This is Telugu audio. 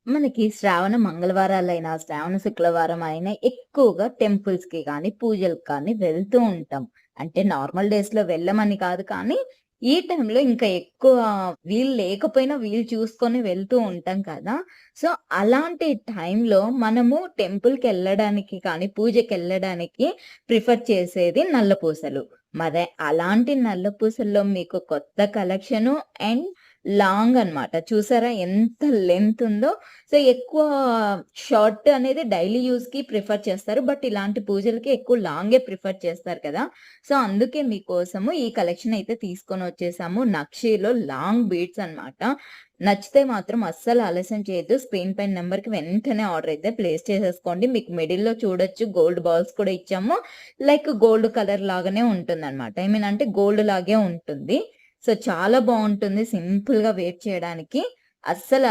మనకి శ్రావణ మంగళవారాలైనా, శ్రావణ శుక్రవారం అయినా ఎక్కువగా టెంపుల్స్‌కి గానీ, పూజలకు కానీ వెళ్తూ ఉంటాం. అంటే నార్మల్ డేస్‌లో వెళ్ళమని కాదు కానీ, ఈ టైంలో ఇంకా ఎక్కువ వీలు లేకపోయినా వీలు చూసుకొని వెళ్తూ ఉంటాం కదా! సో, అలాంటి టైంలో మనము టెంపుల్‌కెళ్ళడానికి కానీ, పూజకెళ్ళడానికి ప్రిఫర్ చేసేది నల్ల పూసలు. మరి అలాంటి నల్ల పూసల్లో మీకు కొత్త కలెక్షను అండ్ లాంగ్ అన్నమాట. చూసారా ఎంత లెంత్ ఉందో? సో, ఎక్కువ షార్ట్ అనేది డైలీ యూజ్‌కి ప్రిఫర్ చేస్తారు. బట్ ఇలాంటి పూజలకి ఎక్కువ లాంగే ప్రిఫర్ చేస్తారు కదా! సో, అందుకే మీకోసము ఈ కలెక్షన్ అయితే తీసుకొనొచ్చేసాము. నక్షీలో లాంగ్ బీడ్స్ అన్నమాట. నచ్చితే మాత్రం అస్సలు ఆలస్యం చేయొద్దు. స్క్రీన్ పైన నంబర్‌కి వెంటనే ఆర్డర్ అయితే ప్లేస్ చేసేసుకోండి. మీకు మిడిల్‌లో చూడొచ్చు గోల్డ్ బాల్స్ కూడా ఇచ్చాము. లైక్ గోల్డ్ కలర్ లాగానే ఉంటుందన్నమాట. ఐ మీన్ అంటే గోల్డ్ లాగే ఉంటుంది. సో, చాలా బావుంటుంది సింపుల్‌గా వేర్ చేయడానికి. అస్సలు